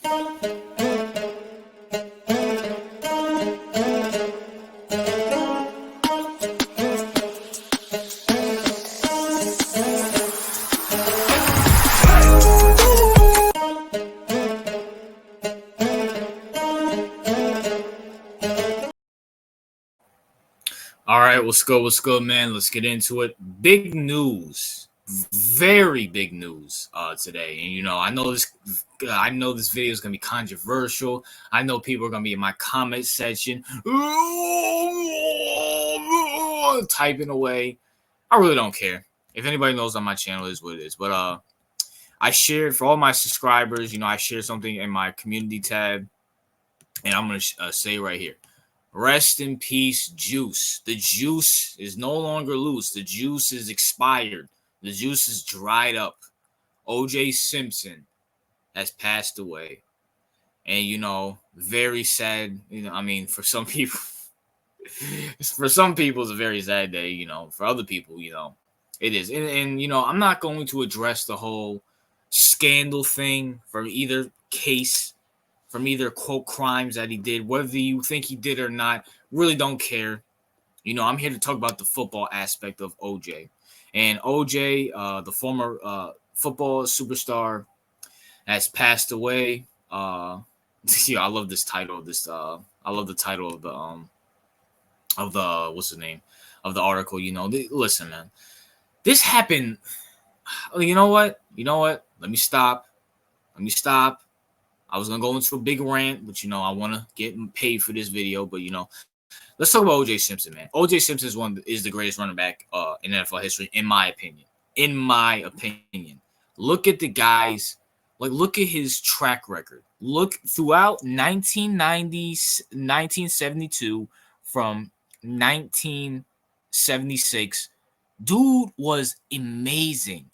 All right, what's good? What's good, man? Let's get into it. Big news, very big news today. And I know this video is gonna be controversial. I know people are gonna be in my comment section typing away. I really don't care. If anybody knows on my channel, it is what it is. But I shared for all my subscribers. I shared something in my community tab, and I'm gonna say right here. Rest in peace, Juice. The juice is no longer loose. The juice is expired. The juice is dried up. OJ Simpson has passed away. And, very sad. For some people, it's a very sad day. For other people, it is. And I'm not going to address the whole scandal thing from either case. From either quote crimes that he did, whether you think he did or not, really don't care. I'm here to talk about the football aspect of OJ. And OJ, the former football superstar, has passed away. I love this title. I love the title of the what's the name of the article. Listen, man, this happened. You know what? Let me stop. I was going to go into a big rant, but, I want to get paid for this video. But, let's talk about O.J. Simpson, man. O.J. Simpson is the greatest running back in NFL history, in my opinion. Look at the guys. Look at his track record. Look throughout 1990s, 1972 from 1976. Dude was amazing.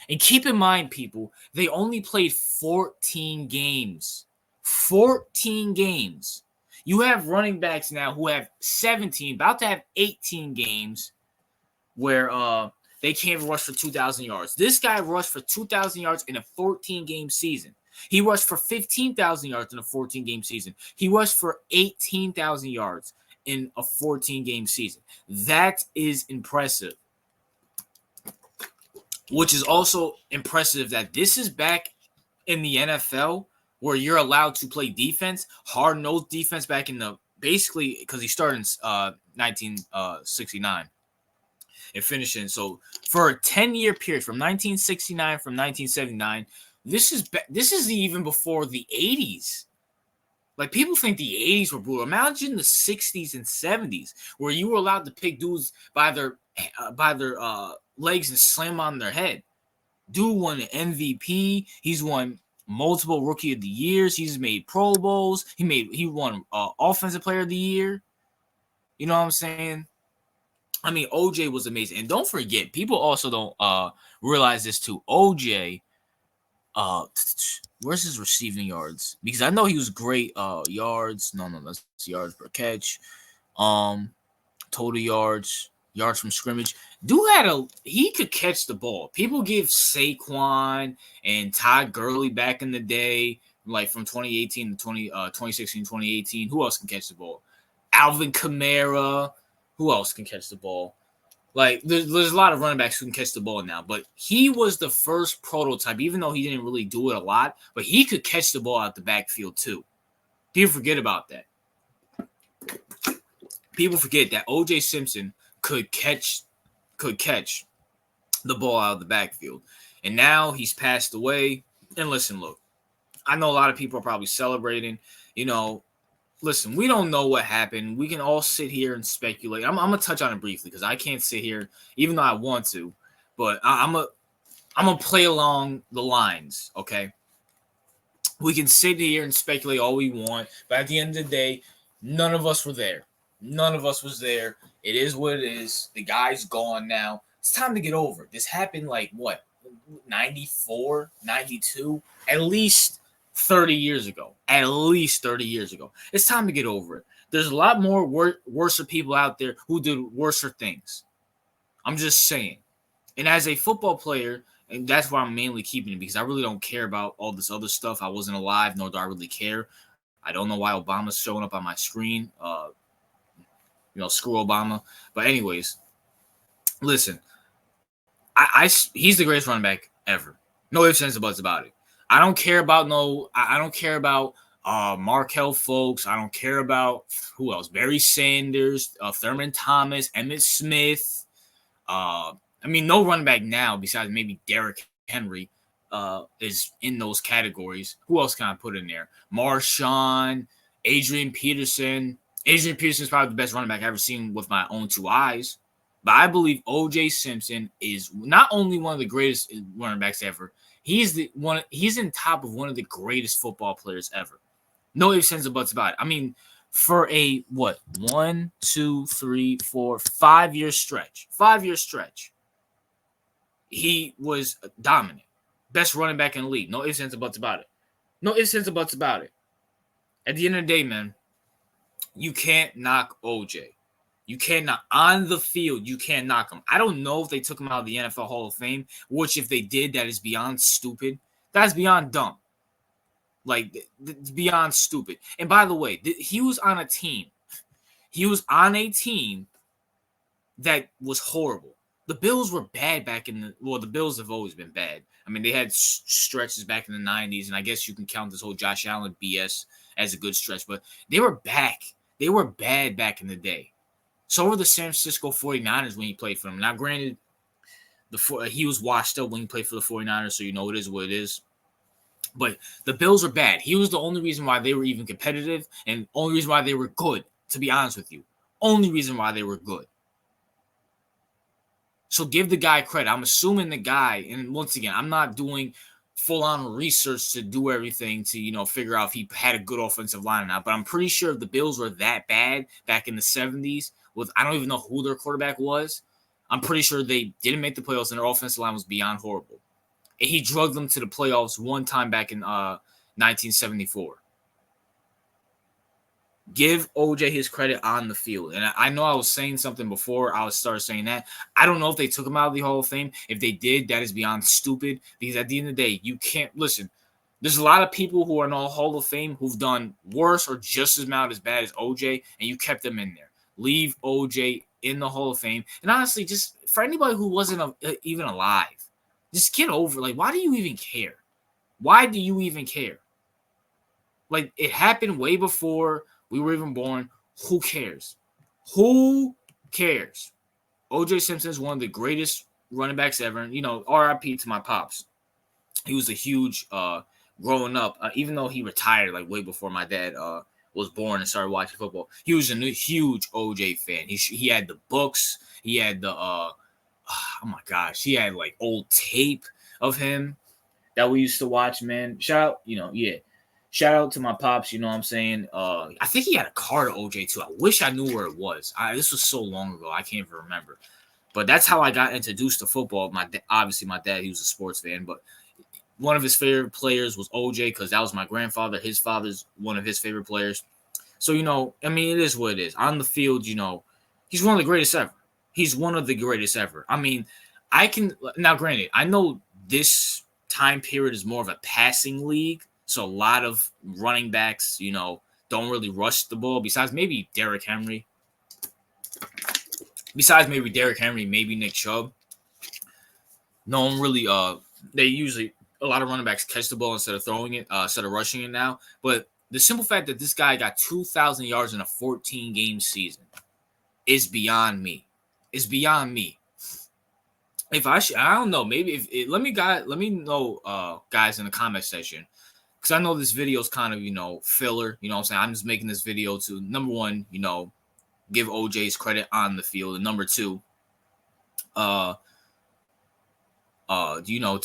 And keep in mind, people, they only played 14 games. 14 games. You have running backs now who have 17, about to have 18 games where they can't rush for 2,000 yards. This guy rushed for 2,000 yards in a 14-game season. He rushed for 15,000 yards in a 14-game season. He rushed for 18,000 yards in a 14-game season. That is impressive. Which is also impressive that this is back in the NFL where you're allowed to play defense, hard-nosed defense back in basically because he started in 1969 and finished in. So for a 10-year period from 1979, this is even before the 80s. People think the 80s were brutal. Imagine the 60s and 70s where you were allowed to pick dudes by their legs and slam on their head. Dude won an MVP. He's won multiple Rookie of the Years. He's made Pro Bowls. He won Offensive Player of the Year. You know what I'm saying? OJ was amazing. And don't forget, people also don't realize this too. OJ, where's his receiving yards? Because I know he was great yards. No, that's yards per catch. Total yards from scrimmage. Dude he could catch the ball. People give Saquon and Todd Gurley back in the day, from 2018 to 2016, 2018. Who else can catch the ball? Alvin Kamara. Who else can catch the ball? There's a lot of running backs who can catch the ball now, but he was the first prototype, even though he didn't really do it a lot, but he could catch the ball out the backfield too. People forget about that. People forget that O.J. Simpson could catch the ball out of the backfield. And now he's passed away. And listen, look, I know a lot of people are probably celebrating. Listen, we don't know what happened. We can all sit here and speculate. I'm going to touch on it briefly because I can't sit here, even though I want to. But I'm going to play along the lines, okay? We can sit here and speculate all we want. But at the end of the day, none of us were there. None of us was there. It is what it is. The guy's gone now. It's time to get over it. This happened 94, 92, at least 30 years ago. It's time to get over it. There's a lot more worse people out there who did worse things. I'm just saying. And as a football player, And that's why I'm mainly keeping it, because I really don't care about all this other stuff. I wasn't alive, nor do I really care. I don't know why Obama's showing up on my screen. Screw Obama. But anyways, listen, he's the greatest running back ever. No ifs, ands, or buts about it. I don't care about Markel Folks. I don't care about who else. Barry Sanders, Thurman Thomas, Emmitt Smith. No running back now besides maybe Derrick Henry is in those categories. Who else can I put in there? Marshawn, Adrian Peterson. Adrian Peterson is probably the best running back I've ever seen with my own two eyes. But I believe O.J. Simpson is not only one of the greatest running backs ever, he's in top of one of the greatest football players ever. No ifs, ands, or buts about it. I mean, for a 1, 2, 3, 4, 5-year stretch. 5-year stretch. He was dominant. Best running back in the league. No ifs, ands, or buts about it. No ifs, ands, or buts about it. At the end of the day, man, you can't knock OJ. You cannot, on the field, you can't knock him. I don't know if they took him out of the NFL Hall of Fame, which if they did, that is beyond stupid. That's beyond dumb. Like, it's beyond stupid. And by the way, he was on a team. He was on a team that was horrible. The Bills were bad back in the Bills have always been bad. I mean, they had stretches back in the 90s, and I guess you can count this whole Josh Allen BS as a good stretch, but they were back. They were bad back in the day. So were the San Francisco 49ers when he played for them. Now, granted, he was washed up when he played for the 49ers, so it is what it is. But the Bills were bad. He was the only reason why they were even competitive and only reason why they were good, to be honest with you. Only reason why they were good. So give the guy credit. I'm assuming the guy, and once again, I'm not doing full-on research to do everything to, figure out if he had a good offensive line or not. But I'm pretty sure if the Bills were that bad back in the 70s, I don't even know who their quarterback was. I'm pretty sure they didn't make the playoffs and their offensive line was beyond horrible. And he drugged them to the playoffs one time back in 1974. Give OJ his credit on the field. And I know I was saying something before I started saying that. I don't know if they took him out of the Hall of Fame. If they did, that is beyond stupid. Because at the end of the day, you can't – listen, there's a lot of people who are in the Hall of Fame who've done worse or just as bad as OJ, and you kept them in there. Leave OJ in the Hall of Fame. And honestly, just for anybody who wasn't even alive, just get over. Like, why do you even care? Why do you even care? Like, it happened way before we were even born. Who cares? Who cares? O.J. Simpson is one of the greatest running backs ever. RIP to my pops. He was a huge growing up, even though he retired like way before my dad was born and started watching football. He was a huge OJ fan. He had the books. He had the oh my gosh, he had like old tape of him that we used to watch. Man, shout out to my pops. You know what I'm saying? I think he had a car to OJ too. I wish I knew where it was. This was so long ago, I can't even remember. But that's how I got introduced to football. Obviously my dad, he was a sports fan, but one of his favorite players was OJ because that was my grandfather. His father's one of his favorite players. So, it is what it is. On the field, he's one of the greatest ever. He's one of the greatest ever. Now granted, I know this time period is more of a passing league. So a lot of running backs, don't really rush the ball besides maybe Derrick Henry. Maybe Nick Chubb. No one really, a lot of running backs catch the ball instead of throwing it, instead of rushing it now. But the simple fact that this guy got 2,000 yards in a 14-game season is beyond me. It's beyond me. I don't know. Maybe let me know, guys, in the comment section, because I know this video is kind of filler. You know what I'm saying? I'm just making this video to, number one, give OJ's credit on the field, and number two, to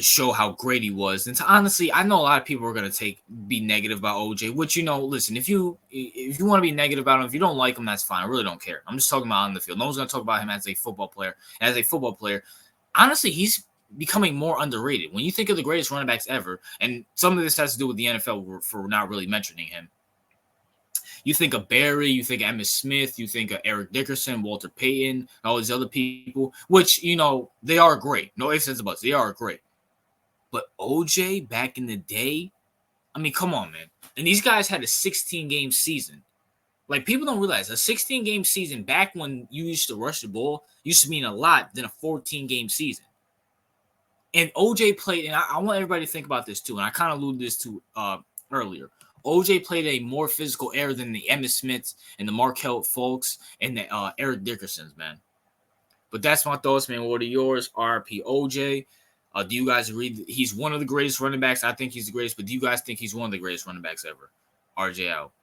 show how great he was. And honestly, I know a lot of people are going to be negative about OJ, which, listen, if you want to be negative about him, if you don't like him, that's fine. I really don't care. I'm just talking about on the field. No one's going to talk about him as a football player. As a football player, honestly, he's becoming more underrated. When you think of the greatest running backs ever, and some of this has to do with the NFL for not really mentioning him, you think of Barry, you think of Emmitt Smith, you think of Eric Dickerson, Walter Payton, all these other people, which, they are great. No ifs, ands, or buts. They are great. But OJ back in the day, I mean, come on, man. And these guys had a 16-game season. Like, people don't realize a 16-game season back when you used to rush the ball used to mean a lot than a 14-game season. And OJ played, and I want everybody to think about this too, and I kind of alluded this to earlier. OJ played a more physical era than the Emmitt Smiths and the Markel Fulks and the Eric Dickersons, man. But that's my thoughts, man. What are yours? RP OJ. Do you guys agree that he's one of the greatest running backs? I think he's the greatest, but do you guys think he's one of the greatest running backs ever? RJ out.